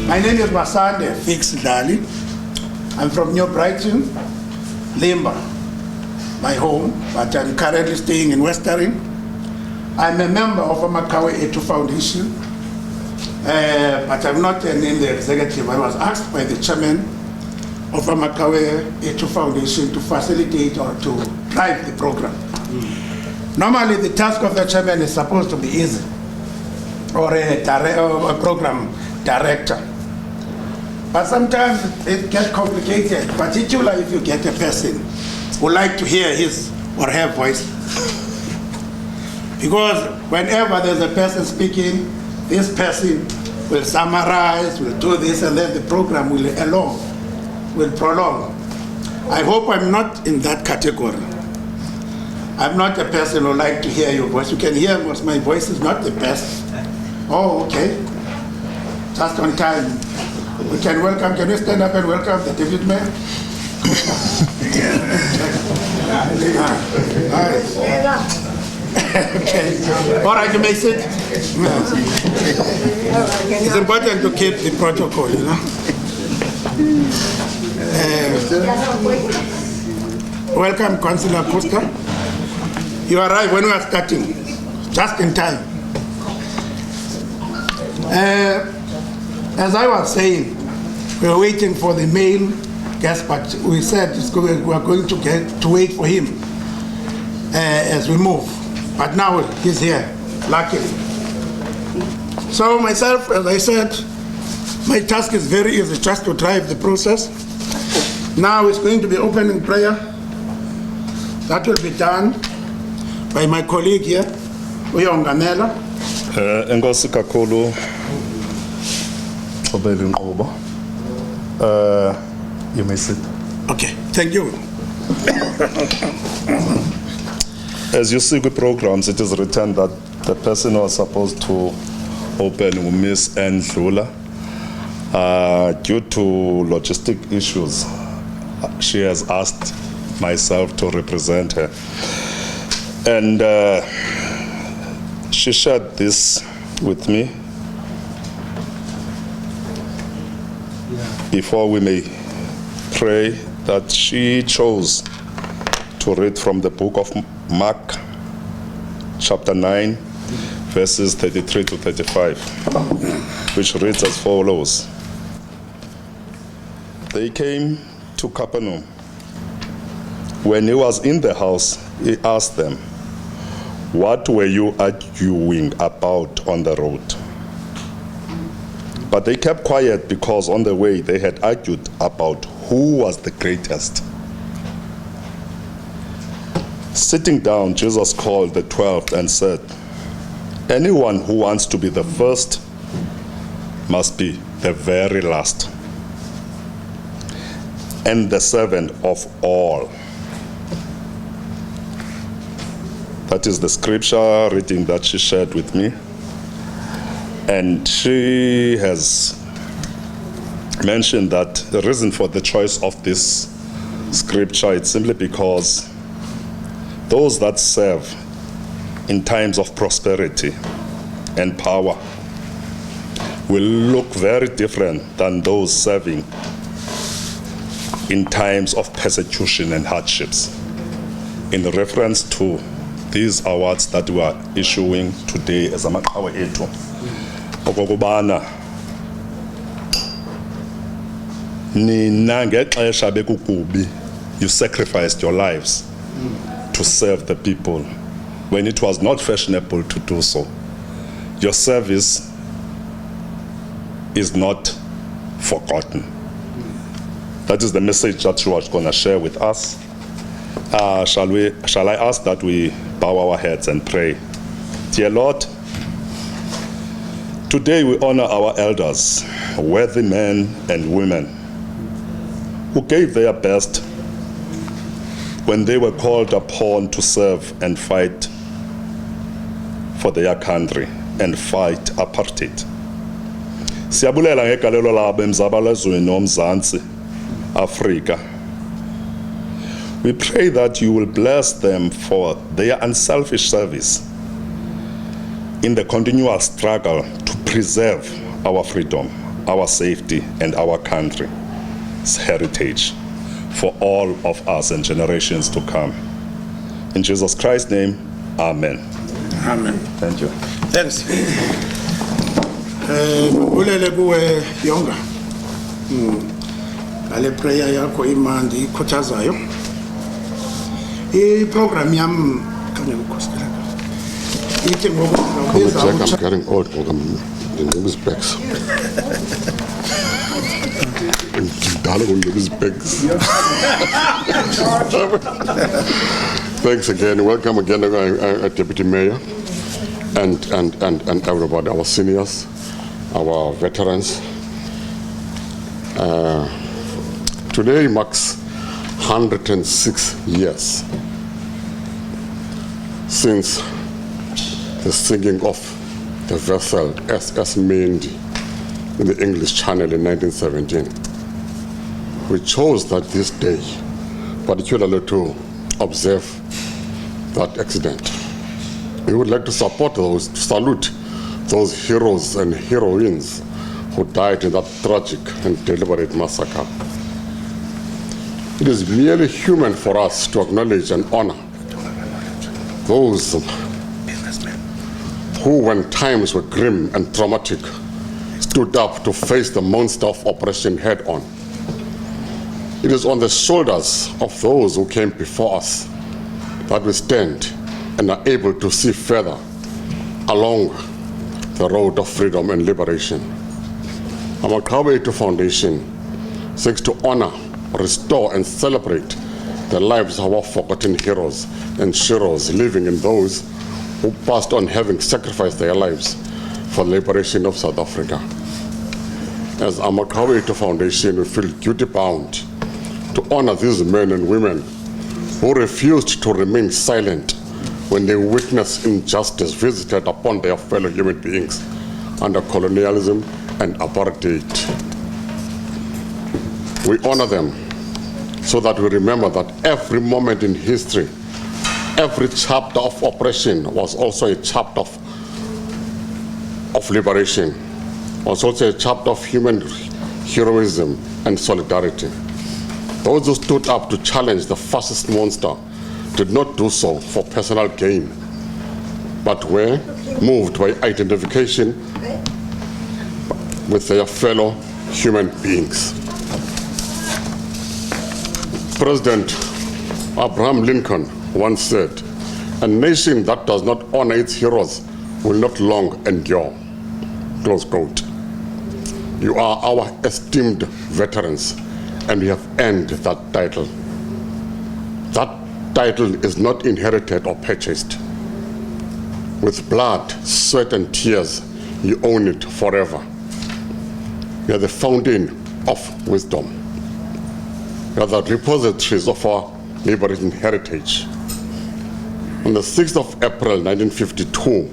My name is Masande Fix Dali. I'm from New Brighton, Limba, my home, but I'm currently staying in Westering. I'm a member of Amaqhawe Ethu Foundation, but I'm not in the executive. I was asked by the chairman of Amaqhawe Ethu Foundation to facilitate or to drive the program. Normally, the task of the chairman is supposed to be easy, or a program director. But sometimes it gets complicated, particularly if you get a person who like to hear his or her voice. Because whenever there's a person speaking, this person will summarize, will do this, and then the program will prolong. I hope I'm not in that category. I'm not a person who like to hear your voice. You can hear my voice is not the best. Oh, okay. Just on time. We can welcome, can you stand up and welcome the David Mayor? Okay. All right, you may sit. It's important to keep the protocol, you know. Welcome, Councillor Costa. You arrived when we are starting, just in time. As I was saying, we were waiting for the male guest, but we said we are going to wait for him as we move. But now he's here, luckily. So myself, as I said, my task is very easy, just to drive the process. Now it's going to be opening prayer. That will be done by my colleague here, Uyongamela. Enkosi kakhulu. You may sit. Okay, thank you. As you see with programs, it is written that the person who was supposed to open will miss and Ndlula. Due to logistic issues, she has asked myself to represent her. And she shared this with me before we may pray, that she chose to read from the book of Mark, chapter 9, verses 33 to 35, which reads as follows. They came to Capernaum. When he was in the house, he asked them, "What were you arguing about on the road?" But they kept quiet, because on the way they had argued about who was the greatest. Sitting down, Jesus called the 12 and said, "Anyone who wants to be the first must be the very last, and the servant of all." That is the scripture reading that she shared with me. And she has mentioned that the reason for the choice of this scripture is simply because those that serve in times of prosperity and power will look very different than those serving in times of persecution and hardships. In reference to these awards that we are issuing today as Amaqhawe Ethu, okokubana nina ngexesha bekukubi, you sacrificed your lives to serve the people when it was not fashionable to do so. Your service is not forgotten. That is the message that she was going to share with us. Shall I ask that we bow our heads and pray? Dear Lord, today we honor our elders, worthy men and women, who gave their best when they were called upon to serve and fight for their country and fight apartheid. Siyabulela ngegalelo labo emzabalazweni nomzantsi Afrika. We pray that you will bless them for their unselfish service in the continual struggle to preserve our freedom, our safety, and our country's heritage for all of us and generations to come. In Jesus Christ's name, amen. Amen. Thank you. Thanks. Ulele kuwe Yonga. Ale prayer yakho imandi ikhuthazayo. I-program yam kanye ukukhosela. Ithi I'm getting old. I'm in these bags. Thanks again. Welcome again, Deputy Mayor, and everybody, our seniors, our veterans. Today marks 106 years since the sinking of the vessel SS Mendi in the English Channel in 1917. We chose that this day, particularly to observe that accident. We would like to salute those heroes and heroines who died in that tragic and deliberate massacre. It is merely human for us to acknowledge and honor those who, when times were grim and traumatic, stood up to face the monster of oppression head on. It is on the shoulders of those who came before us that we stand and are able to see further along the road of freedom and liberation. Amaqhawe Ethu Foundation seeks to honor, restore, and celebrate the lives of our forgotten heroes and sheroes living in those who passed on having sacrificed their lives for the liberation of South Africa. As Amaqhawe Ethu Foundation, we feel duty-bound to honor these men and women who refused to remain silent when they witnessed injustice visited upon their fellow human beings under colonialism and apartheid. We honor them so that we remember that every moment in history, every chapter of oppression was also a chapter of liberation, was also a chapter of human heroism and solidarity. Those who stood up to challenge the fascist monster did not do so for personal gain, but were moved by identification with their fellow human beings. President Abraham Lincoln once said, "A nation that does not honor its heroes will not long endure." Close quote. You are our esteemed veterans, and we have earned that title. That title is not inherited or purchased. With blood, sweat, and tears, you own it forever. You are the fountain of wisdom. You are the repositories of our liberating heritage. On the 6th of April 1952,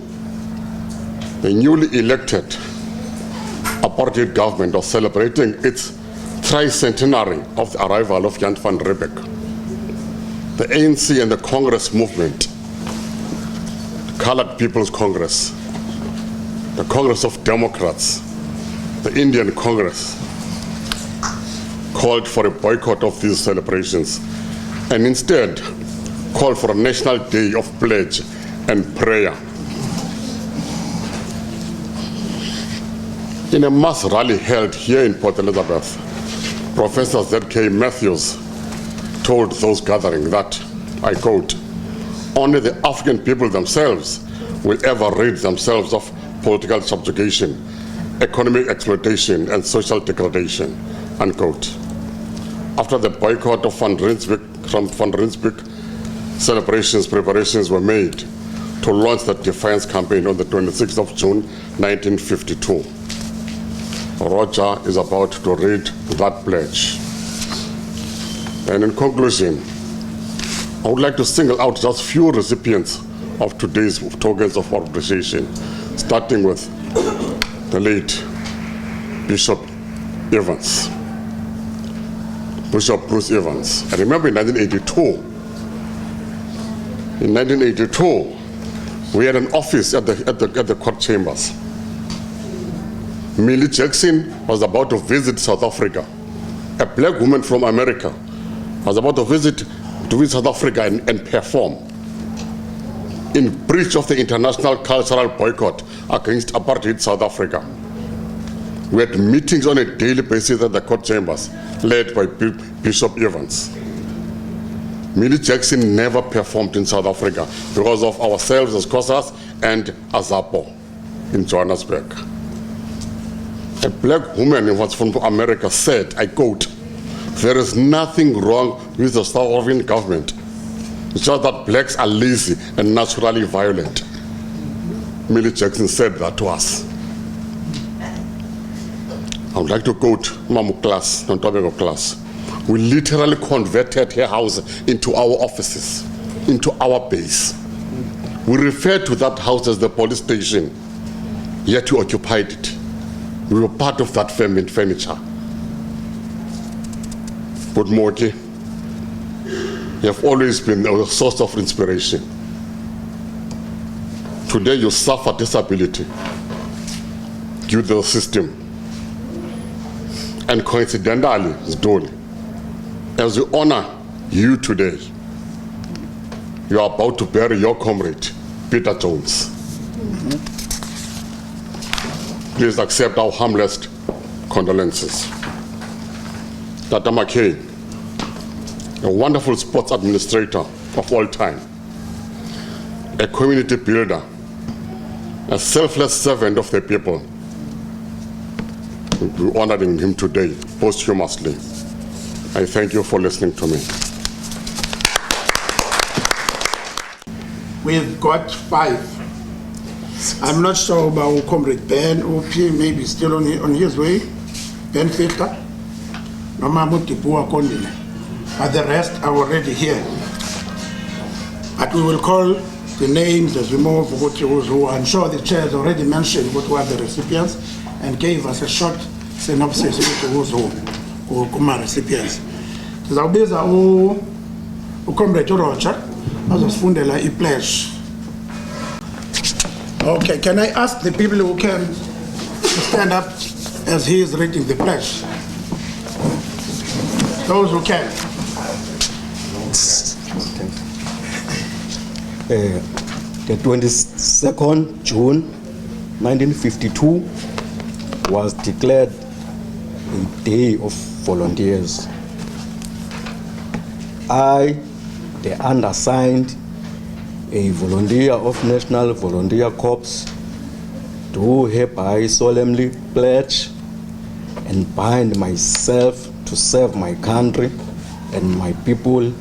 the newly elected apartheid government was celebrating its tricentenary of the arrival of Jan van Riebeeck. The ANC and the Congress movement, the Colored People's Congress, the Congress of Democrats, the Indian Congress, called for a boycott of these celebrations and instead called for a national day of pledge and prayer. In a mass rally held here in Port Elizabeth, Professor Z.K. Matthews told those gathering that, I quote, "Only the African people themselves will ever rid themselves of political subjugation, economic exploitation, and social degradation," unquote. After the boycott of Van Riebeeck celebrations, preparations were made to launch the defiance campaign on the 26th of June, 1952. Roger is about to read that pledge. And in conclusion, I would like to single out just few recipients of today's tokens of appreciation, starting with the late Bishop Evans, Bishop Bruce Evans. I remember in 1982, we had an office at the court chambers. Millie Jackson was about to visit South Africa. A black woman from America was about to visit South Africa and perform in breach of the international cultural boycott against apartheid South Africa. We had meetings on a daily basis at the court chambers, led by Bishop Evans. Millie Jackson never performed in South Africa because of ourselves as Xhosas and Azapo in Johannesburg. A black woman who was from America said, I quote, "There is nothing wrong with the South African government. It's just that blacks are lazy and naturally violent." Millie Jackson said that to us. I would like to quote Mamu class, on topic of class. We literally converted her house into our offices, into our base. We referred to that house as the police station, yet we occupied it. We were part of that furniture. But Moki, you have always been a source of inspiration. Today you suffer disability due to the system. And coincidentally, Zdoli, as we honor you today, you are about to bury your comrade, Peter Jones. Please accept our humblest condolences. Tata Amaqhawe, a wonderful sports administrator of all time, a community builder, a selfless servant of the people. We're honoring him today, posthumously. I thank you for listening to me. We've got 5. I'm not sure about Comrade Ben, OP, maybe still on his way. Ben Filter. But the rest are already here. But we will call the names as we move, who I'm sure the chair has already mentioned what were the recipients and gave us a short synopsis of who kuma recipients. Sizawubiza uComrade Roger azosifundela i-pledge. Okay, can I ask the people who can stand up as he is reading the pledge? Those who can. The 22nd June 1952 was declared a day of volunteers. I, the undersigned, a volunteer of National Volunteer Corps, do hereby solemnly pledge and bind myself to serve my country and my people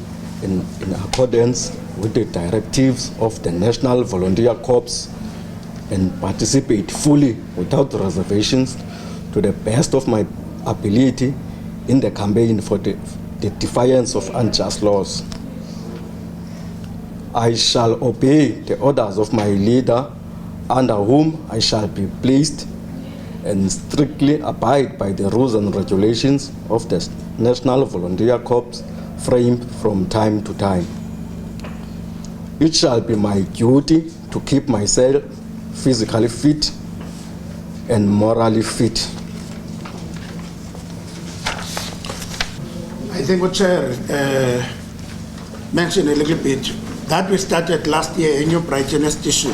in accordance with the directives of the National Volunteer Corps and participate fully without reservations to the best of my ability in the campaign for the defiance of unjust laws. I shall obey the orders of my leader, under whom I shall be placed, and strictly abide by the rules and regulations of the National Volunteer Corps framed from time to time. It shall be my duty to keep myself physically fit and morally fit. I think what Chair mentioned a little bit, that we started last year in New Brighton Station.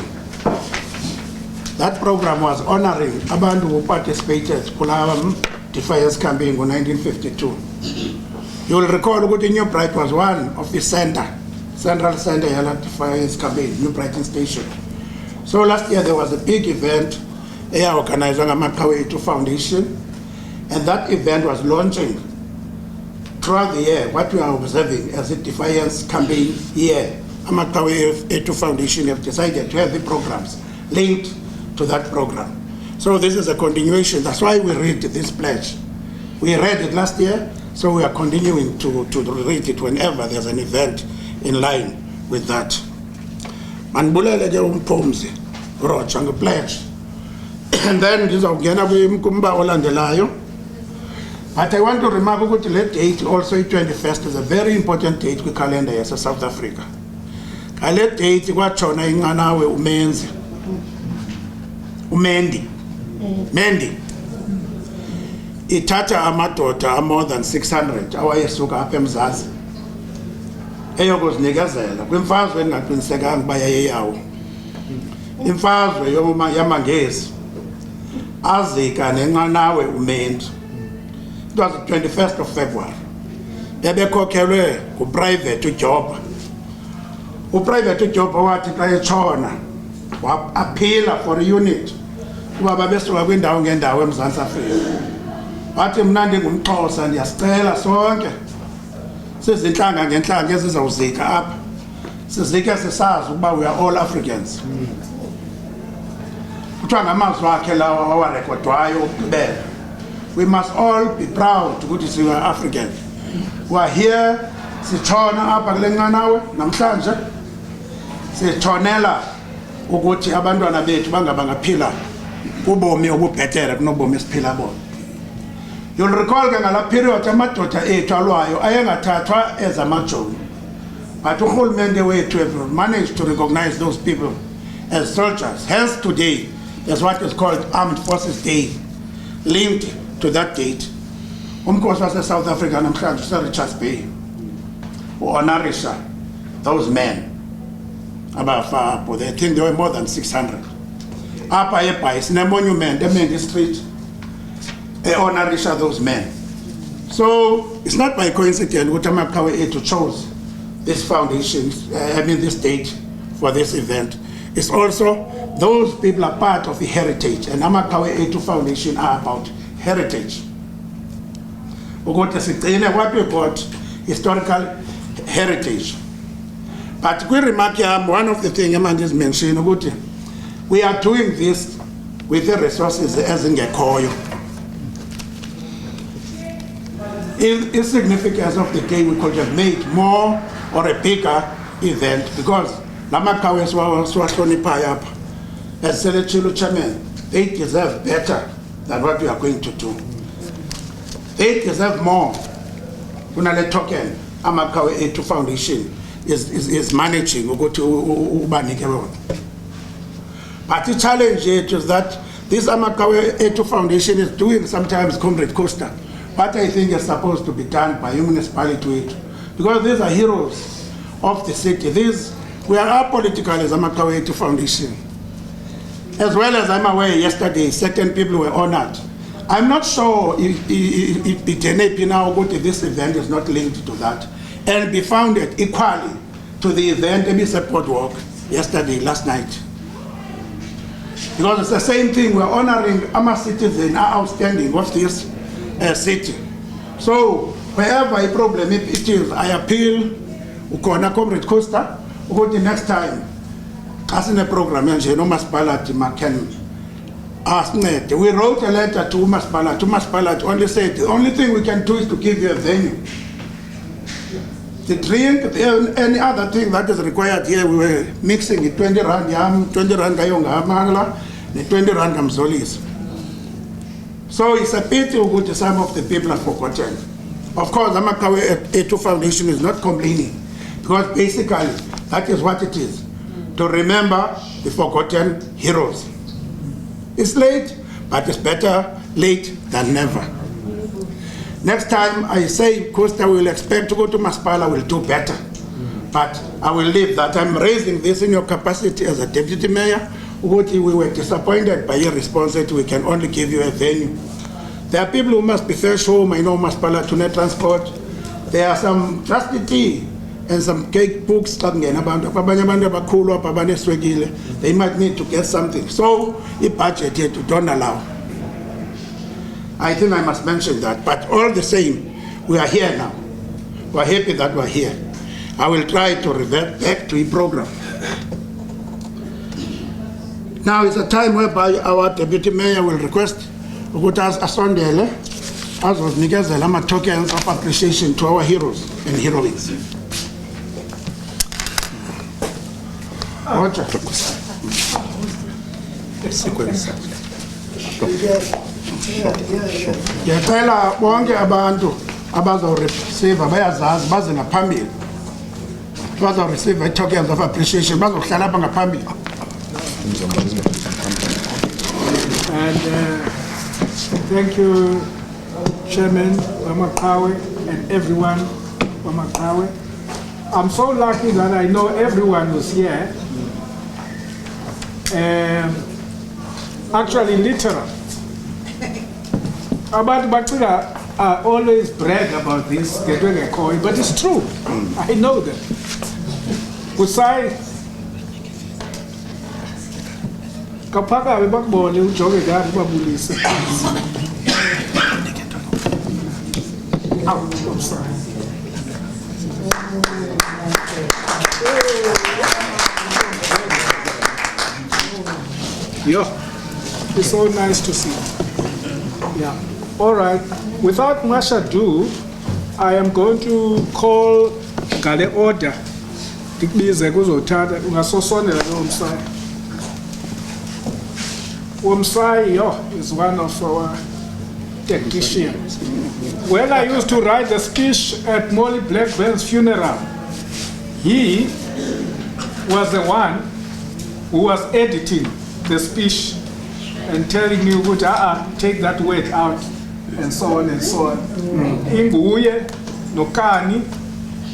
That program was honoring abantu who participated in defiance campaign in 1952. You will recall that New Brighton was one of the central center defiance campaign, New Brighton Station. So last year there was a big event organized by Amaqhawe Ethu Foundation, and that event was launching throughout the year what we are observing as a defiance campaign year. Amaqhawe Ethu Foundation have decided to have the programs linked to that program. So this is a continuation. That's why we read this pledge. We read it last year, so we are continuing to read it whenever there's an event in line with that. Manibulele ke uMphumzi Roger ngepledge. And then ngizawungena kwimkumba olandelayo. But I want to remark that the date, also 21st, is a very important date in the calendar of South Africa. Kale date kwatshona inqanawe uMendi. ithatha amadoda more than 600 awayesuka apha eMzantsi eyokuzinikezela kwimfazwe engaqinisekanga uba yayeyawo, imfazwe yamangesi azika nenqanawe uMendi. It was the 21st of February. Bebekhokhelwe nguPrivate uJoba. UPrivate uJoba wathi xa etshona aphila for a unit kuba babesuka kwindawo ngendawo eMzantsi Afrika. Wathi mna ndingumXhosa ndiyasicela sonke sizintlanga ngentlanga ezizawuzika apha sizike sisazi ukuba we are all Africans. Kuthiwa ngamazwi akhe lawa awarekhodwayo okugqibela. We must all be proud ukuthi we are African. We are here sitshona apha kule nqanawe namhlanje sitshonela ukuthi abantwana bethu bangaphila ubomi obubhetere kunobomi esiphila bona. You'll recall ke ngala period amadoda ethu alwayo ayengathathwa as amajoni, but urhulumente wethu have managed to recognize those people as soldiers. Hence today there's what is called Armed Forces Day, linked to that date. Umkhosi wase-South Africa namhlanje useRichards Bay uhonorisha those men abafa apho. I think there were more than 600 apha eBhayi sine-monument eMendi Street honorisha those men. So it's not by coincidence that Amaqhawe Ethu chose this foundation, this date for this event. It's also those people are part of the heritage, and Amaqhawe Ethu Foundation are about heritage. What we got historical heritage. But we remark one of the things Amanda is mentioning, we are doing this with the resources as in Gekhoyo. The significance of the day, we could have made more or a bigger event because Amaqhawe Swahlonipha as Selechilo Chairman, they deserve better than what we are going to do. They deserve more. Kunale token Amaqhawe Ethu Foundation is managing. But the challenge is that this Amaqhawe Ethu Foundation is doing sometimes Comrade Costa. What I think is supposed to be done by municipality, because these are heroes of the city. We are apolitical as Amaqhawe Ethu Foundation. As well as I'm aware, yesterday certain people were honored. I'm not sure if this event is not linked to that and be founded equally to the event in support work yesterday, last night. Because it's the same thing, we're honoring our citizens, are outstanding of this city. So wherever a problem it is, I appeal ukona Comrade Costa, the next time as in a program we wrote a letter to Maspalat only said the only thing we can do is to give you a venue. The drink, any other thing that is required here, we were mixing it 20 rand yam, 20 rand gayonga amangla, the 20 rand amzolis. So it's a pity that some of the people are forgotten. Of course, Amaqhawe Ethu Foundation is not complaining because basically that is what it is, to remember the forgotten heroes. It's late, but it's better late than never. Next time I say Costa will expect to go to Maspala, will do better. But I will leave that. I'm raising this in your capacity as a deputy mayor. We were disappointed by your response that we can only give you a venue. There are people who must be fetched home. I know Maspala to net transport. There are some trusty tea and some cake books. They might need to get something. So the budget here don't allow. I think I must mention that. But all the same, we are here now. We're happy that we're here. I will try to revert back to the program. Now is a time whereby our deputy mayor will request Ugutas Asondele, as was Nikezela, tokens of appreciation to our heroes and heroines. Ngiyacela bonke abantu abazorecieve bayazazi baze ngaphambili bazorecieve tokens of appreciation bazohlala apha ngaphambili. And thank you, Chairman Amaqhawe, and everyone Amaqhawe. I'm so lucky that I know everyone who's here. Actually, literal. About Bakura, I always brag about this, but it's true. I know them. Kusai, kapaka bakbone ujoge gari babulisa. I'm sorry. Yeah, it's so nice to see. Yeah. All right. Without much ado, I am going to call Gale order. Tikbize kuzothatha ungasosonela lo Msai. Msai is one of our technicians. When I used to write the speech at Molly Blackburn's funeral, he was the one who was editing the speech and telling me, take that word out, and so on and so on. Inguye, Nokani,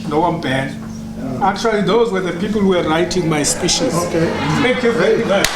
Noamben. Actually, those were the people who were writing my speeches. Okay. Thank you very much.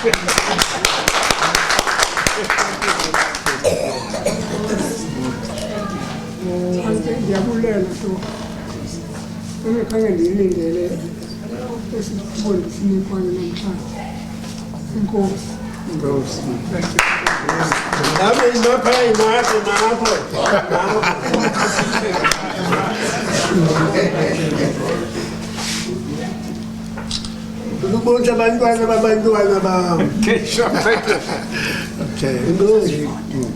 Okay, sure, thank you.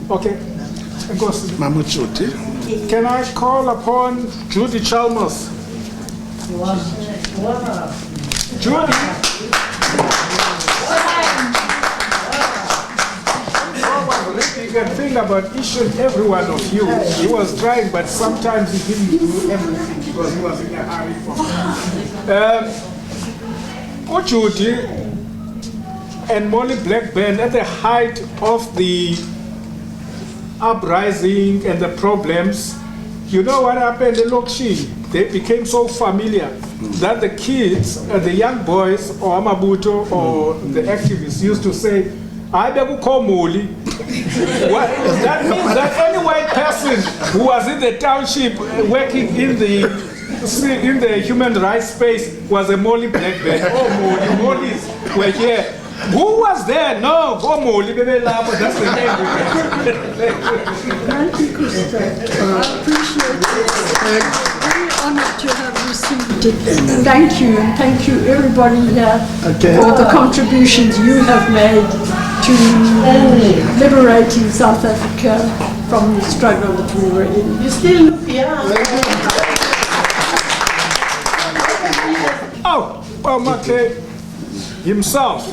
Okay. Mamuchuti. Can I call upon Judy Chalmers? Judy? You can think about each and every one of you. He was trying, but sometimes he didn't do everything because he was in a hurry for Judy and Molly Blackburn at the height of the uprising and the problems. You know what happened in Lokshi? They became so familiar that the kids, the young boys, or Amabuto, or the activists used to say, I better call Molly. That means that any white person who was in the township working in the human rights space was a Molly Blackburn. Oh, Molly's were here. Who was there? No, go Molly, baby, that's the name. Thank you, Costa. I appreciate it. Very honored to have received it. Thank you, and thank you everybody here for the contributions you have made to liberating South Africa from the struggle that we were in. You still look young. Oh, Obama himself.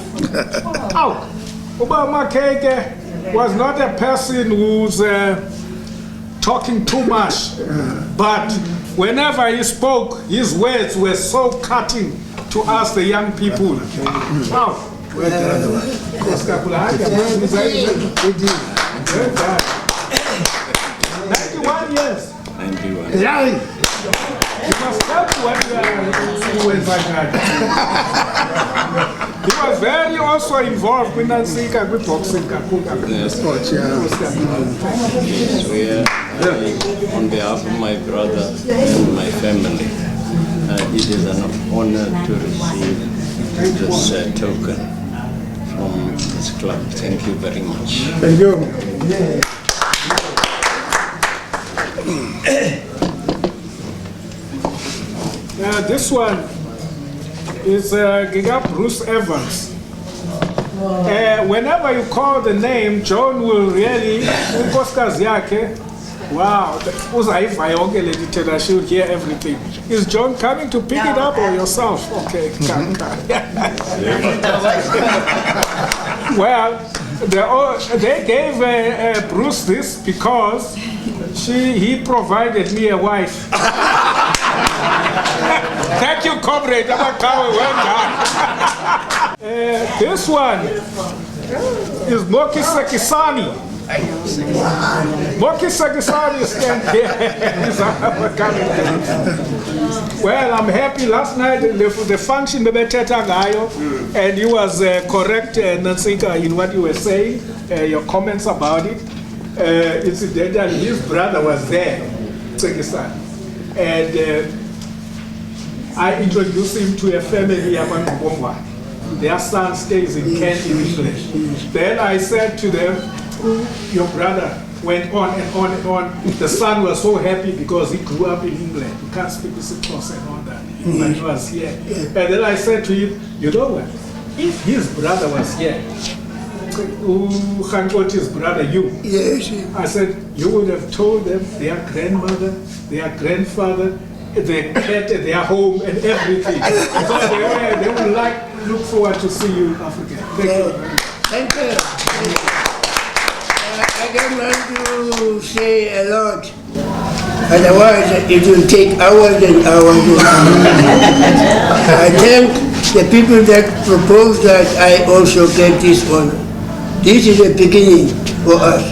Oh, Obama was not a person who's talking too much, but whenever he spoke, his words were so cutting to us, the young people. Oh. 91 years. 91. Yeah. You must help when you are like that. He was very also involved in Nansika with boxing. Yes, we are on behalf of my brother and my family. It is an honor to receive this token from this club. Thank you very much. Thank you. This one is Giga Bruce Evans. Whenever you call the name, John will really, wow, she will hear everything. Is John coming to pick it up or yourself? Okay, well, they gave Bruce this because he provided me a wife. Thank you, comrade. Amaqhawe, well done. This one is Nokisa Kisani. Mokisakisani stand here. Well, I'm happy. Last night, the function, and you was correct, Nansika, in what you were saying, your comments about it. Incidentally, his brother was there, and I introduced him to a family, their son stays in Kent in England. Then I said to them, your brother went on and on and on. The son was so happy because he grew up in England. He can't speak IsiXhosa and all that, but he was here. And then I said to him, you know what, if his brother was here, his brother, you. Yes. I said, you would have told them their grandmother, their grandfather, their pet, their home, and everything. So they would look forward to see you in Africa. Thank you. Thank you. I don't want to say a lot. Otherwise, it will take hours and hours. I thank the people that proposed that I also get this honor. This is a beginning for us.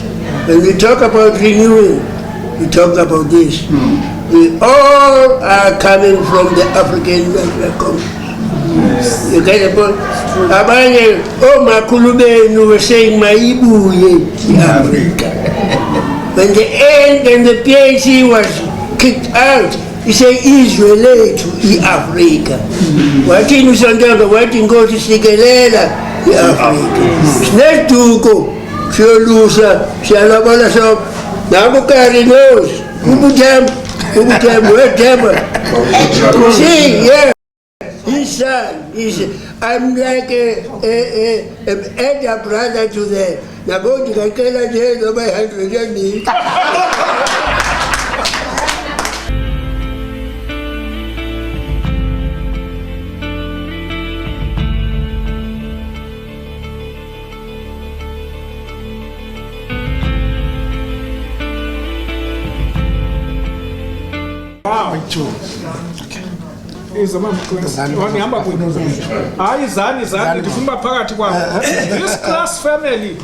When we talk about renewing, we talk about this. We all are coming from the African National Congress. You get the point? Abanye, oh Makulubenu were saying Maibuye, Africa. When the end and the PAC was kicked out, he said Israel to Africa. What in Usandanga, what in go to Sigelela, Africa. Snake to go, Sholusa, Shalabala shop, Nabukari knows, Ubutam, whatever. See, yeah. His son is, I'm like an elder brother to them. Now go to the Kela jail over 100 years. Wow. This class family,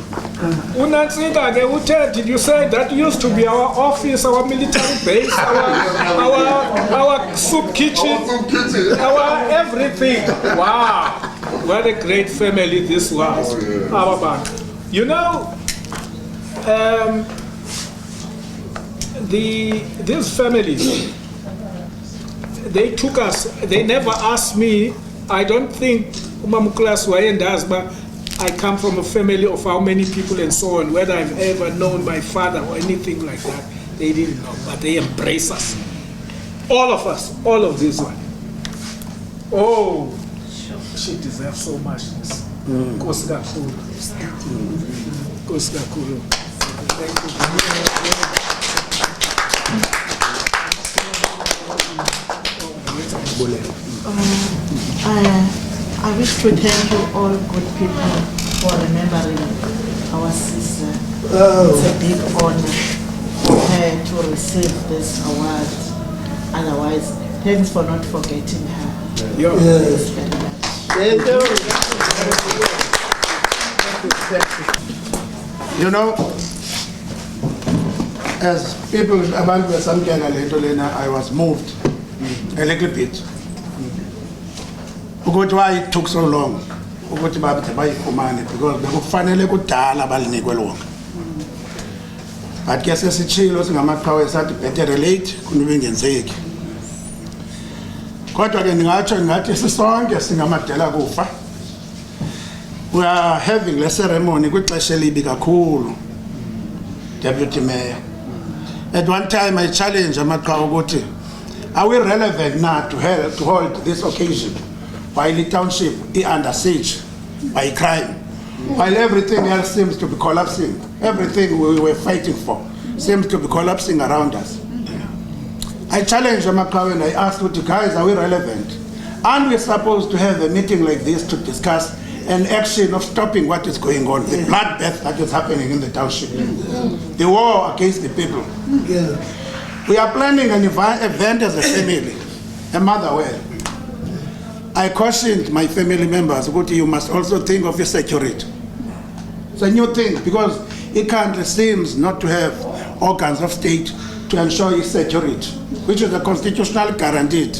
did you say that used to be our office, our military base, our soup kitchen, our everything? Wow, what a great family this was. You know, these families, they took us, they never asked me. I don't think Umamuklas does, but I come from a family of how many people and so on, whether I've ever known my father or anything like that, they didn't know, but they embrace us. All of us, all of this one. Oh, she deserves so much. Koskakulu. Koskakulu. Thank you. I wish to thank you all good people for remembering our sister. It's a big honor for her to receive this award. Otherwise, thanks for not forgetting her. Yes. Thank you. You know, as people about I was moved a little bit. Why it took so long? Because bekufanele kudala balinikwe lonke. But ke sesitshilo singamaqhawe sathi better late kunobengenzeki. Kodwa ke ngathi sisonke singamadela kufa. We are having a ceremony kwixesha elibi kakhulu. Deputy Mayor. At one time I challenged Amaqhawe ukuthi, are we relevant now to hold this occasion? While the township is under siege by crime, while everything else seems to be collapsing, everything we were fighting for seems to be collapsing around us. I challenged Amaqhawe and I asked you guys, are we relevant? Aren't we supposed to have a meeting like this to discuss an action of stopping what is going on, the bloodbath that is happening in the township, the war against the people? We are planning an event as a family, a mother well. I cautioned my family members, you must also think of your security. It's a new thing, because a country seems not to have organs of state to ensure its security, which is a constitutional guaranteed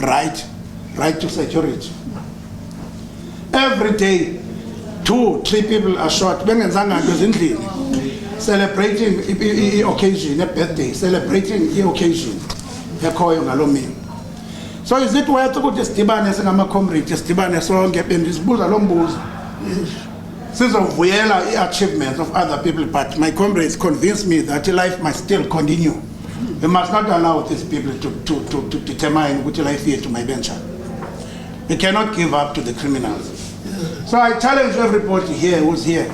right to security. Every day, 2-3 people are shot, celebrating the occasion, a birthday, celebrating the occasion. So is it worth to Stibane and Amaqhawe, Stibane song, and this booze along booze? Since of the achievements of other people, but my comrades convinced me that life must still continue. We must not allow these people to determine which life here to my venture. We cannot give up to the criminals. So I challenge everybody here who's here.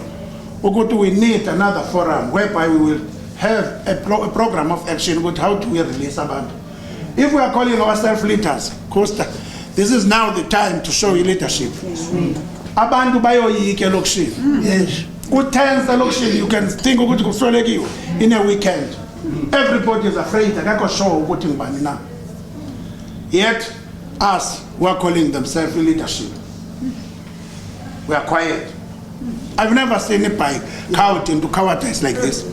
We need another forum whereby we will have a program of action with how do we release about. If we are calling ourselves leaders, Costa, this is now the time to show you leadership. Abantu bayoyika election. Yes. Good tense election, you can think of it in a weekend. Everybody is afraid that I can show voting ban now. Yet, us who are calling themselves leadership, we are quiet. I've never seen it by cowed into cowardice like this.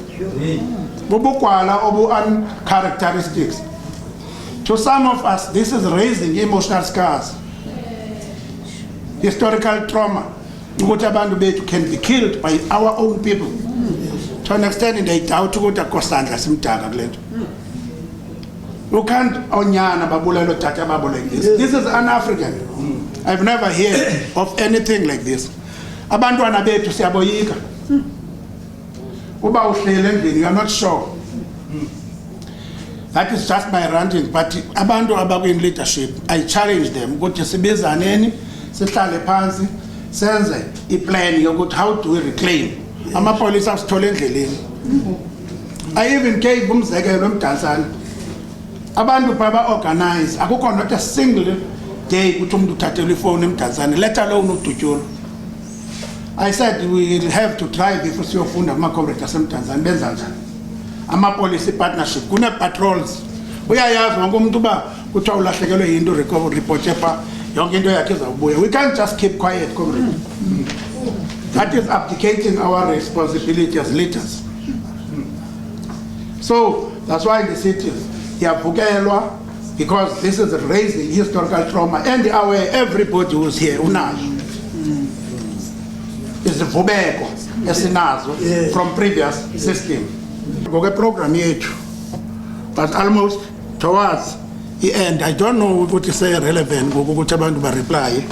Bubukwala obu characteristics. To some of us, this is raising emotional scars, historical trauma. Abantu can be killed by our own people. To an extent, they doubt to go to Kosandra Simtaga. You can't onyana babulelo tata babu like this. This is un-African. I've never heard of anything like this. Abantu anabetu siyaboyika. Uba uhlele endlini, you are not sure. That is just my ranting, but abantu abaku in leadership, I challenge them, ukuthi sibizaneni, sihlale phansi, senze iplan yokuthi how do we reclaim. Amapolice asithole endleleni. I even gave umzekelo emdansana. Abantu baba organize, akukho not a single day ukuthi umuntu uthathele ifone emdansana, let alone udutyula. I said we will have to try before siyofunda ama-comrades asemtanzania benza njani. Ama-policy partnership, kune patrols. Uyayazi wonke umuntu uba kuthiwa ulahlekelwe yinto report epha yonke into yakhe izawubuya. We can't just keep quiet, comrade. That is abdicating our responsibility as leaders. So that's why in the cities, yavukelwa, because this is raising historical trauma, and everybody who's here unayo. Is the vubeko esinazo from previous system. Goge program yethu, but almost towards the end, I don't know what to say relevant ukuthi abantu ba reply,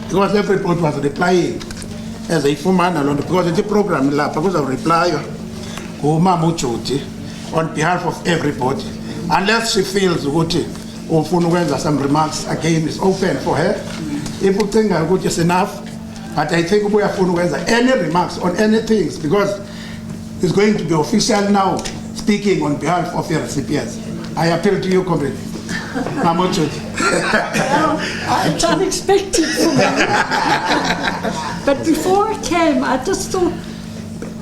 because everybody was replying as a ifumana lona, because the program lapha kuza reply umama uJudy on behalf of everybody, unless she feels ukuthi ufuna ukwenza some remarks again, is open for her. If you think ukuthi is enough. But I think we have to any remarks on any things, because it's going to be official now, speaking on behalf of your recipients. I appeal to you, comrade. Well, it's unexpected for me. But before I came, I just thought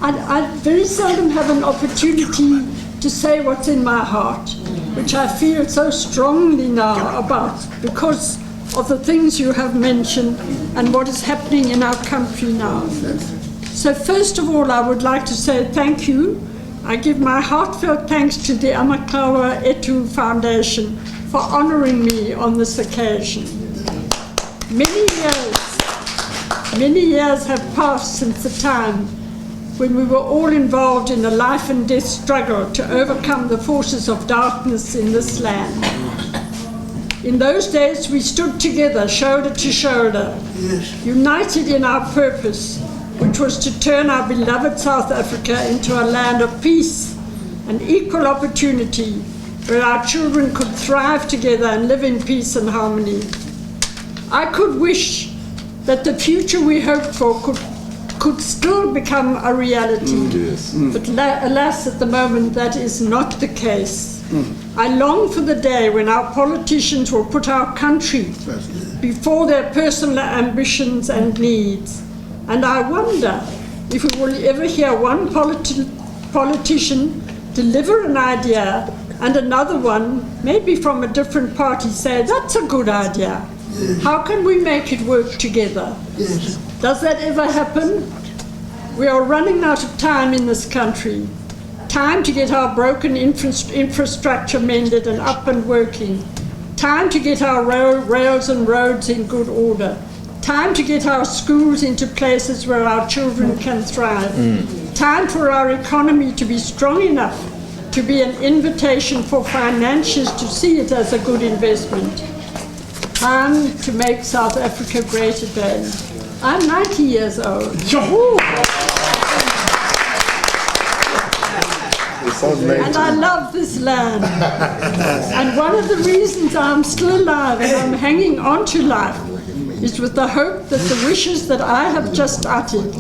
I very seldom have an opportunity to say what's in my heart, which I feel so strongly now about, because of the things you have mentioned and what is happening in our country now. So first of all, I would like to say thank you. I give my heartfelt thanks to the Amaqhawe Ethu Foundation for honoring me on this occasion. Many years have passed since the time when we were all involved in a life and death struggle to overcome the forces of darkness in this land. In those days, we stood together, shoulder to shoulder, united in our purpose, which was to turn our beloved South Africa into a land of peace and equal opportunity, where our children could thrive together and live in peace and harmony. I could wish that the future we hoped for could still become a reality, but alas, at the moment, that is not the case. I long for the day when our politicians will put our country before their personal ambitions and needs. And I wonder if we will ever hear one politician deliver an idea and another one, maybe from a different party, say, that's a good idea. How can we make it work together? Does that ever happen? We are running out of time in this country. Time to get our broken infrastructure mended and up and working. Time to get our rails and roads in good order. Time to get our schools into places where our children can thrive. Time for our economy to be strong enough to be an invitation for financiers to see it as a good investment. Time to make South Africa great again. I'm 90 years old. And I love this land. And one of the reasons I'm still alive and I'm hanging on to life is with the hope that the wishes that I have just uttered,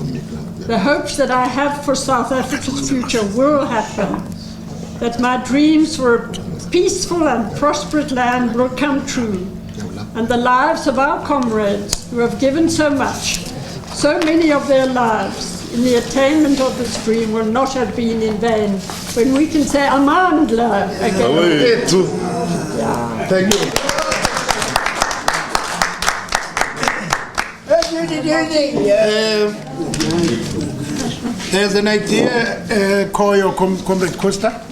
the hopes that I have for South Africa's future will happen, that my dreams for a peaceful and prosperous land will come true, and the lives of our comrades who have given so much, so many of their lives, in the attainment of this dream will not have been in vain. When we can say Amandla again. Ethu. Yeah. Thank you. There's an idea, Koyo Comrade Costa,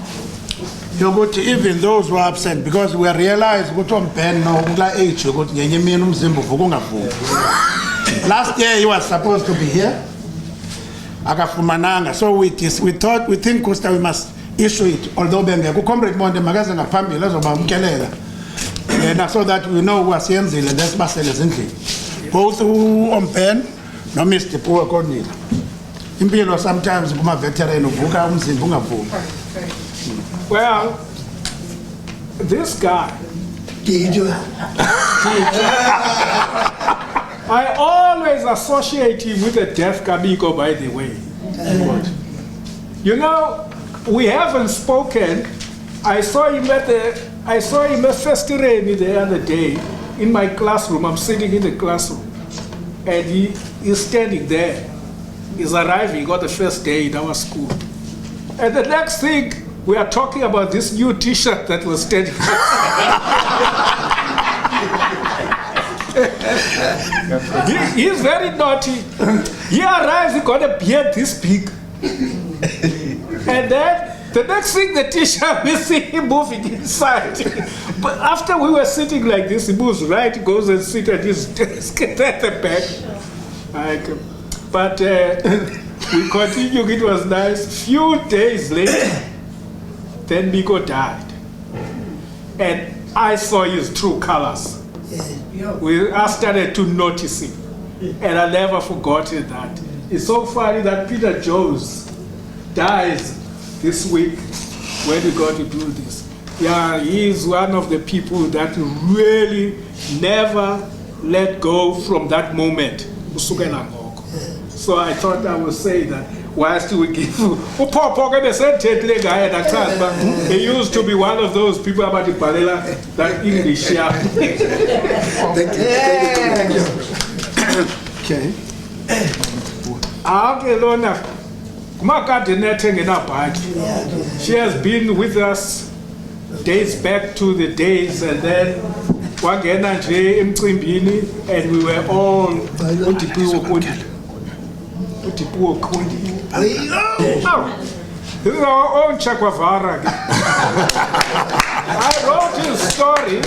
yokuthi even those who are upset, because we realize ukuthi uMben no kula age yokuthi ngenye imini umzimba uvuka ungavuki. Last year he was supposed to be here, akafumananga. So we think Costa we must issue it, although bengekho uComrade Monde makaze ngaphambili azobamkelela yena, so that we know who asiyenzile desibasele ezindlini. Both uMben no Mr. Poor Cornel. Impilo sometimes kuma veteran uvuka umzimba ungavuki. Well, this guy, I always associate him with the deaf Kabiko, by the way. You know, we haven't spoken. I saw him at Festiremi the other day in my classroom. I'm sitting in the classroom, and he is standing there. He's arriving on the first day in our school. And the next thing, we are talking about this new T-shirt that was standing. He's very naughty. He arrives, he got a beard this big. And then the next thing, the T-shirt, we see him moving inside. But after we were sitting like this, he moves right, goes and sits at his desk at the back. But we continued, it was nice. Few days later, then Miko died. And I saw his true colors. I started to notice him. And I never forgotten that. It's so funny that Peter Jones dies this week when we got to do this. Yeah, he is one of the people that really never let go from that moment. So I thought I would say that whilst we give he used to be one of those people about the Balela that English. Thank you. Okay. She has been with us days back to the days, and then and we were all this is our own Chakwavara. I wrote his story.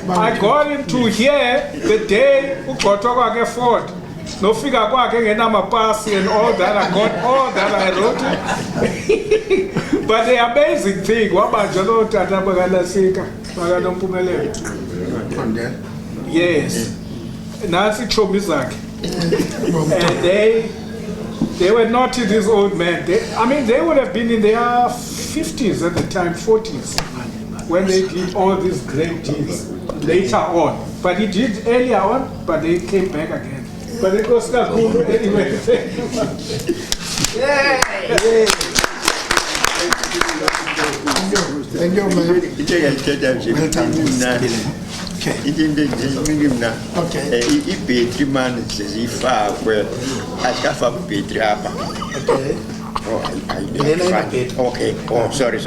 I got him to hear the day Ukotoka fought. No figure and all that. I got all that I wrote it. But the amazing thing, yes, Nancy Chomizak. And they were not these old men. They would have been in their 50s at the time, 40s, when they did all these great deeds later on. But he did earlier on, but they came back again. But it was not cool anyway. Thank you, Okay. Oh, sorry.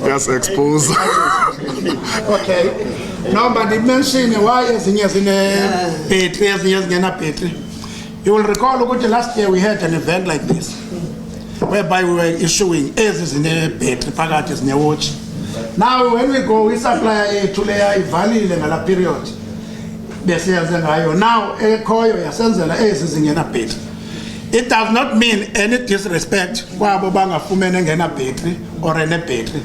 That's exposed. Okay. No, but it mentioned why ezinye zine-battery, ezinye zingena-battery. You will recall last year we had an event like this, whereby we were issuing ezi zine-battery phakathi zine-watch. Now when we go, we supply Ethu leya ivalile ngala period. Besiyenze ngayo. Now ekhoyo yasenzela ezi zingena-battery. It does not mean any disrespect kwabo bangafumene ngena-battery or ene-battery.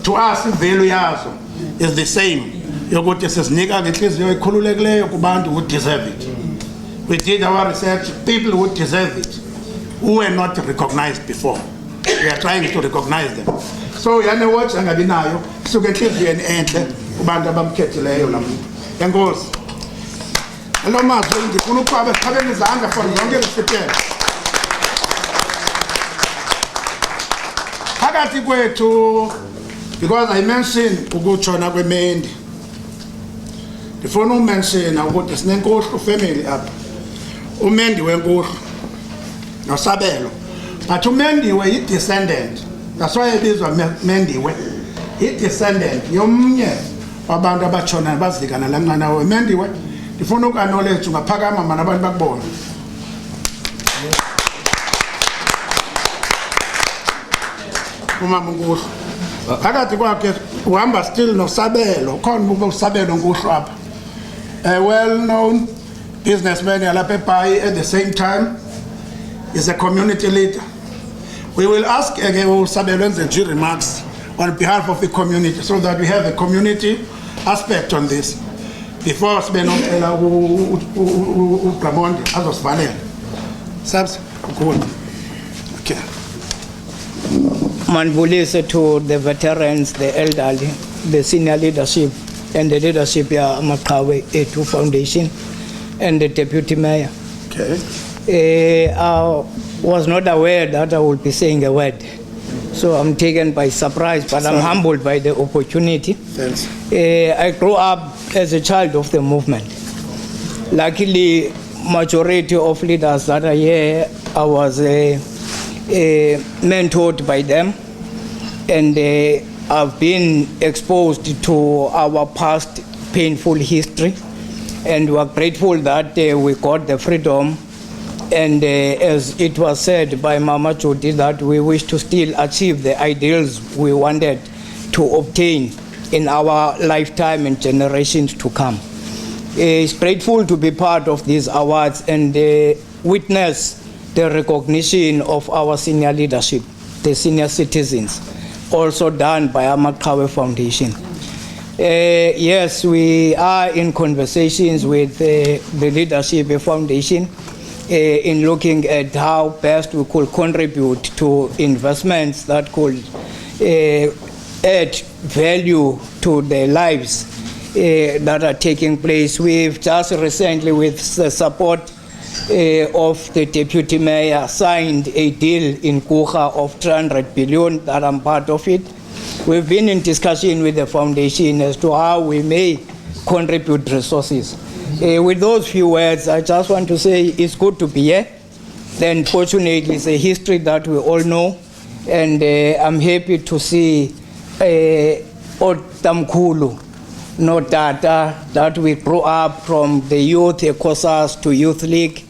To us, value yazo is the same. Yokuthi sisinika ngenhliziyo ekhululekileyo kubantu who deserve it. We did our research, people who deserve it, who were not recognized before. We are trying to recognize them. So yana watch angabi nayo, suke enhliziyweni enhle kubantu abamkhethileyo la muntu. Enkosi. Hello mazwi ngifuna ukwabe khabeni izandla for zonke iziphethe. Phakathi kwethu, because I mentioned ukutshona kwemendi. Ndifuna umention ukuthi sinenkohlo family apha. Umendi wenkohlo noSabelo. But uMendiwe yi-descendant. That's why ebizwa Mendiwe. I-descendant yomnye wabantu abatshona bazikana la nqanawe. Mendiwe, ndifuna uku-acknowledge ungaphakama mana abantu bakubona. Umama uNkohlo. Phakathi kwakhe uhamba still noSabelo. Khona uSabelo uNkohlo apha. A well-known businessman yalapha eBhayi at the same time is a community leader. We will ask Sabelo and G remarks on behalf of the community so that we have a community aspect on this. Before Sabelo Ubramondi, Azosvalela. Sabs, good. Okay. Manbulise to the veterans, the elderly, the senior leadership, and the leadership of Amaqhawe Ethu Foundation, and the deputy mayor. Okay. I was not aware that I would be saying a word. So I'm taken by surprise, but I'm humbled by the opportunity. Thanks. I grew up as a child of the movement. Luckily, majority of leaders that are here, I was mentored by them, and I've been exposed to our past painful history, and we're grateful that we got the freedom. And as it was said by Mama Jodi, that we wish to still achieve the ideals we wanted to obtain in our lifetime and generations to come. It's grateful to be part of these awards and witness the recognition of our senior leadership, the senior citizens, also done by Amaqhawe Foundation. Yes, we are in conversations with the leadership foundation in looking at how best we could contribute to investments that could add value to the lives that are taking place. We've just recently, with the support of the deputy mayor, signed a deal in Kucha of 300 billion that I'm part of it. We've been in discussion with the foundation as to how we may contribute resources. With those few words, I just want to say it's good to be here. Then fortunately, it's a history that we all know, and I'm happy to see Otamkulu, no data, that we grew up from the youth ECOSAS to Youth League,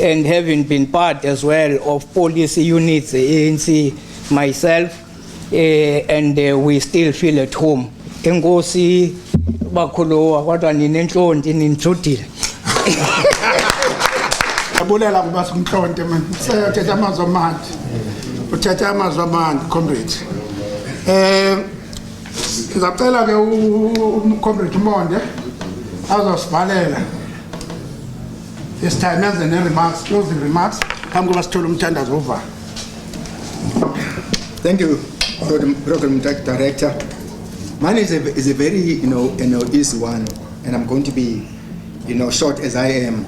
and having been part as well of policy units, the ANC, myself, and we still feel at home. Engosi bakhulu kodwa ninenhlonti ninhlodile. Abulela kuba simhlonte man. Uthetha amazwi amandi. Uthetha amazwi amandi comrade. Ngicela ke ucomrade Umonde azosivalela. This time enze ne remarks, closing remarks. Phambi kokuba sithole umthandazo ovala. Thank you, Program Director. Mine is a very, easy one, and I'm going to be, short as I am.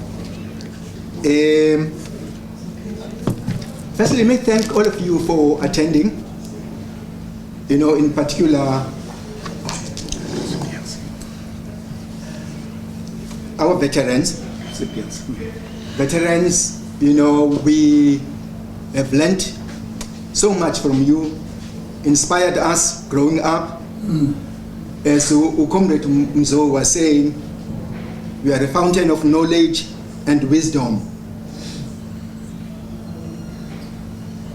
Firstly, let me thank all of you for attending. In particular, our veterans. Veterans, we have learned so much from you, inspired us growing up. as Comrade Mzo was saying, we are a fountain of knowledge and wisdom.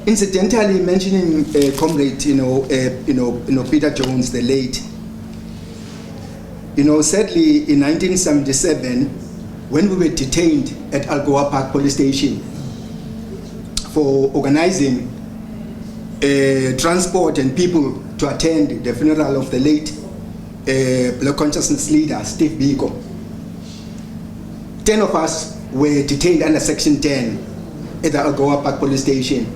Incidentally, mentioning Comrade, Peter Jones, the late. Sadly, in 1977, when we were detained at Algoa Park Police Station for organizing transport and people to attend the funeral of the late Black Consciousness leader, Steve Biko. 10 of us were detained under Section 10 at the Algoa Park Police Station.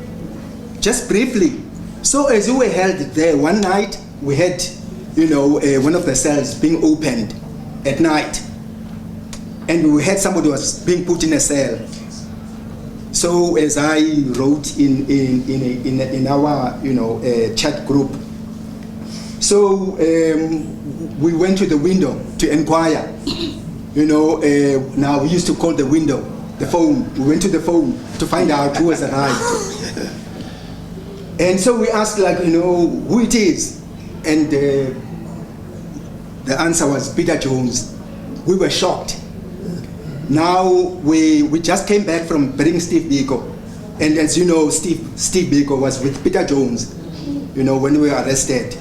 Just briefly, so as we were held there one night, we had, one of the cells being opened at night, and we had somebody was being put in a cell. So as I wrote in our chat group, so we went to the window to inquire. Now we used to call the window the phone. We went to the phone to find out who was arrived. And so we asked, who it is, and the answer was Peter Jones. We were shocked. Now we just came back from bringing Steve Biko, and as you know, Steve Biko was with Peter Jones, when we were arrested.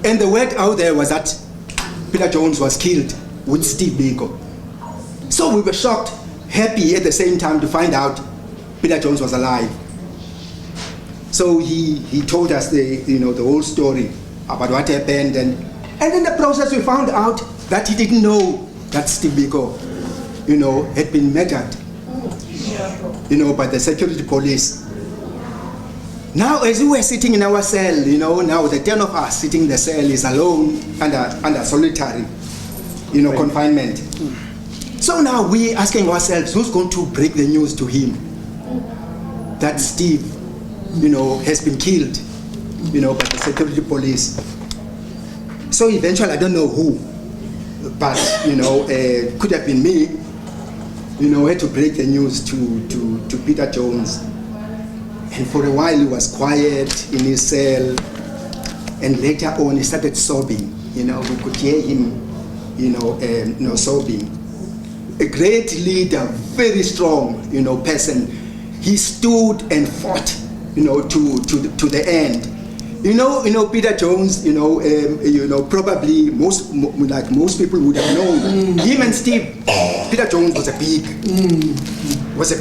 And the word out there was that Peter Jones was killed with Steve Biko. So we were shocked, happy at the same time to find out Peter Jones was alive. So he told us the whole story about what happened, and in the process we found out that he didn't know that Steve Biko, had been murdered, by the security police. Now, as we were sitting in our cell, now the 10 of us sitting in the cell is alone under solitary, confinement. So now we asking ourselves, who's going to break the news to him that Steve, has been killed, by the security police. So eventually, I don't know who, but, could have been me, had to break the news to Peter Jones. And for a while, he was quiet in his cell, and later on, he started sobbing. We could hear him, sobbing. A great leader, very strong, person. He stood and fought, to the end. Peter Jones, probably most people would have known him and Steve. Peter Jones was a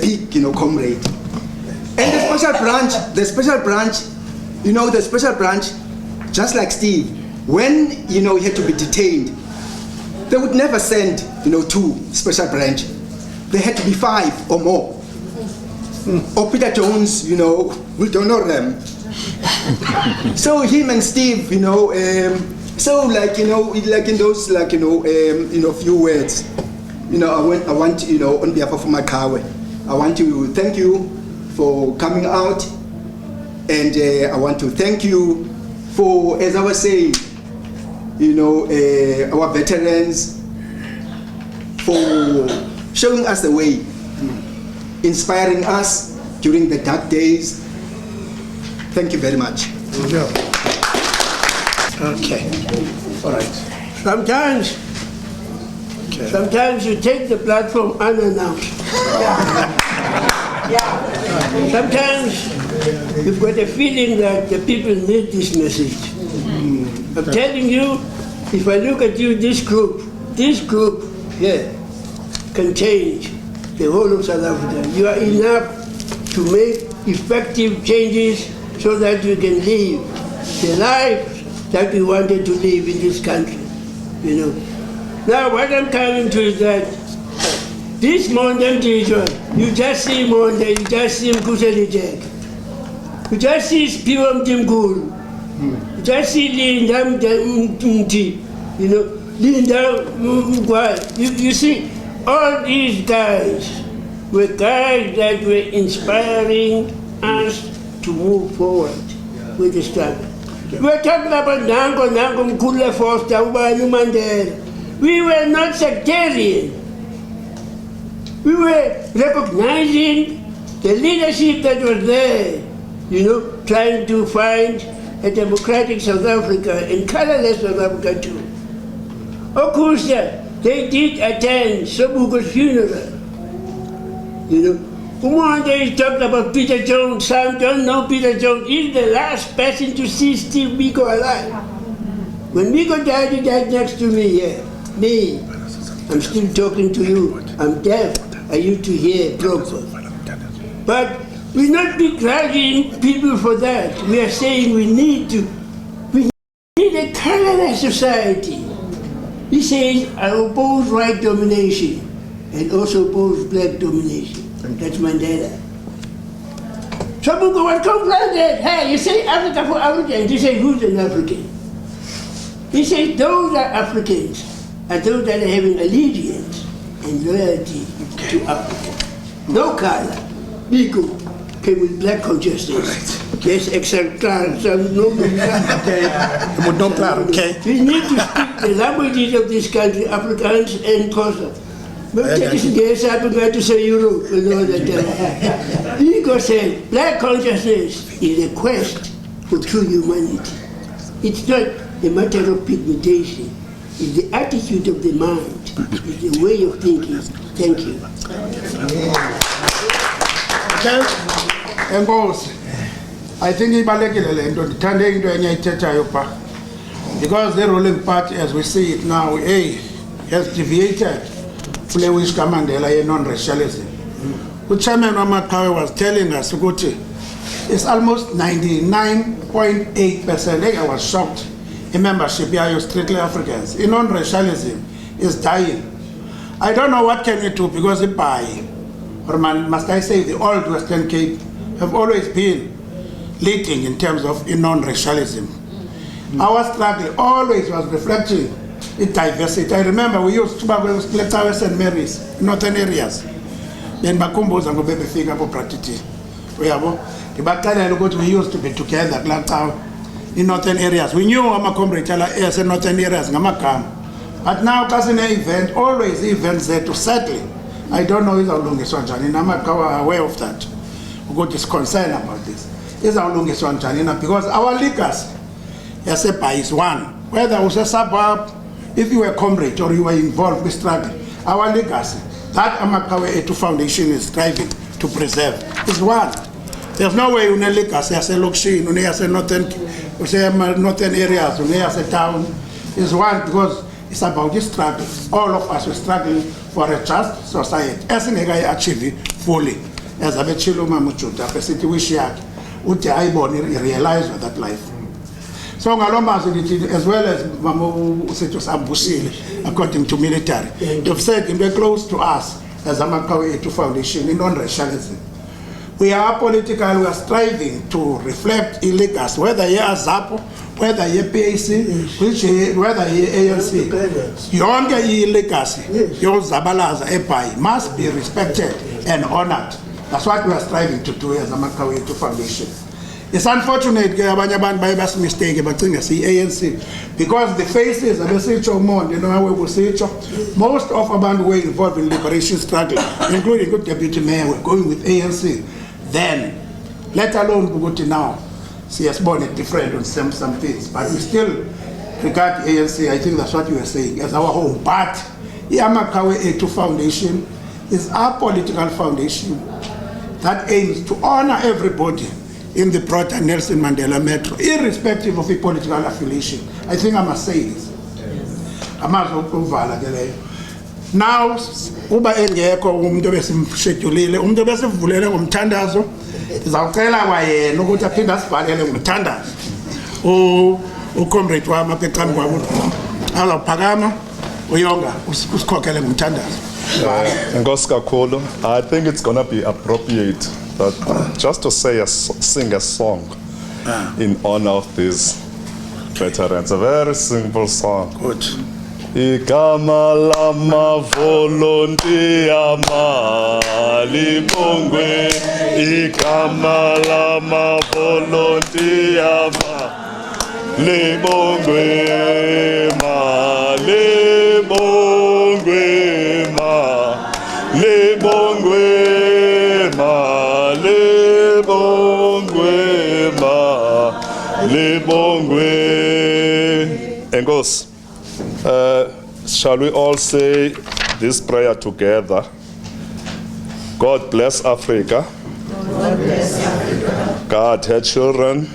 big, comrade. And the special branch, just like Steve, when, he had to be detained, they would never send, 2 special branch. They had to be 5 or more. Or Peter Jones, we don't know them. So him and Steve, so like in those few words, I want on behalf of Amaqhawe, I want to thank you for coming out, and I want to thank you for, as I was saying, our veterans, for showing us the way, inspiring us during the dark days. Thank you very much. Okay. All right. Sometimes you take the platform unannounced. Sometimes you've got a feeling that the people need this message. I'm telling you, if I look at you, this group here can change the whole of South Africa. You are enough to make effective changes so that you can live the life that we wanted to live in this country. Now what I'm coming to is that this modern teacher, you just see Monde, you just see Mkuselijek, you just see Spiwa Mtimkulu, you just see Linda Mti, Linda Mkwai. You see, all these guys were guys that were inspiring us to move forward with the struggle. We're talking about Nango Mkhulu Foster, Ubani Mandela. We were not sectarian. We were recognizing the leadership that was there, trying to find a democratic South Africa and colorless South Africa too. Of course, they did attend Sobuko's funeral. You know, one day talked about Peter Jones. Some don't know Peter Jones. He's the last person to see Steve Biko alive. When Biko died, he died next to me here. Me. I'm still talking to you. I'm deaf. I used to hear proper. But we're not begrudging people for that. We are saying we need a colorless society. He says, I oppose white domination and also oppose black domination. That's Mandela. Some people would complain that, hey, you say Africa for Africans. He says, who's an African? He says, those are Africans, are those that are having allegiance and loyalty to Africa. No color. Biko came with black consciousness. Yes, except class, no okay. We need to speak the languages of this country, Afrikaans and Xhosa. But there's something to say Europe and all that. Biko said, black consciousness is a quest for true humanity. It's not a matter of pigmentation. It's the attitude of the mind. It's the way of thinking. Thank you. Enkosi, I think ibalekile le nto ndithande into enye ayithethayo pha, because the ruling party as we see it now has deviated kule wish kaMandela ye non-racialism. Chairman Amaqhawe was telling us ukuthi it's almost 99.8%. I was shocked. A membership yayo strictly Africans. In non-racialism is dying. I don't know what can we do because the Bai, or must I say the old Western Cape, have always been leading in terms of non-racialism. Our struggle always was reflecting in diversity. I remember we used to split our St. Mary's in northern areas. Then Bakumbo's and Baby Finger for practicity. We used to be together in northern areas. We knew Amaqhawe as in northern areas. But now, because in an event, always events there to settle. I don't know how long is one. In Amaqhawe are aware of that. We got this concern about this. Is how long is one because our leaders, yes, is one. Whether it was a suburb, if you were comrade or you were involved with struggle, our legacy, that Amaqhawe Ethu Foundation is striving to preserve, is one. There's no way you need legacy as a location, you need as a northern areas, you need as a town, is one because it's about this struggle. All of us are struggling for a just society. As in a achieve fully, as a Chiluma Muchuta, a city wish yard, uthi ayibone realize that life. So as well as Mamu Setos Abusile, according to military, they've said they're close to us as Amaqhawe Ethu Foundation in non-racialism. We are political, we are striving to reflect illegals, whether you're ZAPO, whether you're PAC, whether you're ANC. Your legacy, your Zabalaza Epai must be respected and honored. That's what we are striving to do as Amaqhawe Ethu Foundation. It's unfortunate by mistake but ANC because the faces of the most of Abantu were involved in liberation struggle, including good deputy mayor, were going with ANC. Then, let alone Buguti now, she has born a different on some things, but we still regard ANC, I think that's what you were saying, as our home. But the Amaqhawe Ethu Foundation is our political foundation that aims to honor everybody in the broader Nelson Mandela Metro, irrespective of a political affiliation. I think I must say this. I must uvala ke. Now, uba engekho umuntu besimshedulile, umuntu besivulele ngomthandazo, sizawucela kwayena ukuthi aphinde asibhalele ngomthandazo. Comrade wami apha eqhamu kwabo. Azawuphakama uyonga usikhokhele ngomthandazo. I think it's going to be appropriate that just to sing a song in honor of these veterans. A very simple song. Good. Igama lama volunteer malibongwe. Igama lama volunteer malibongwe. Libongwe. Engos. Shall we all say this prayer together? God bless Africa. God bless Africa. Guard her children.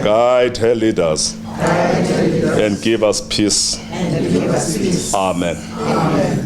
Guide her leaders. And give us peace. Amen. Amen.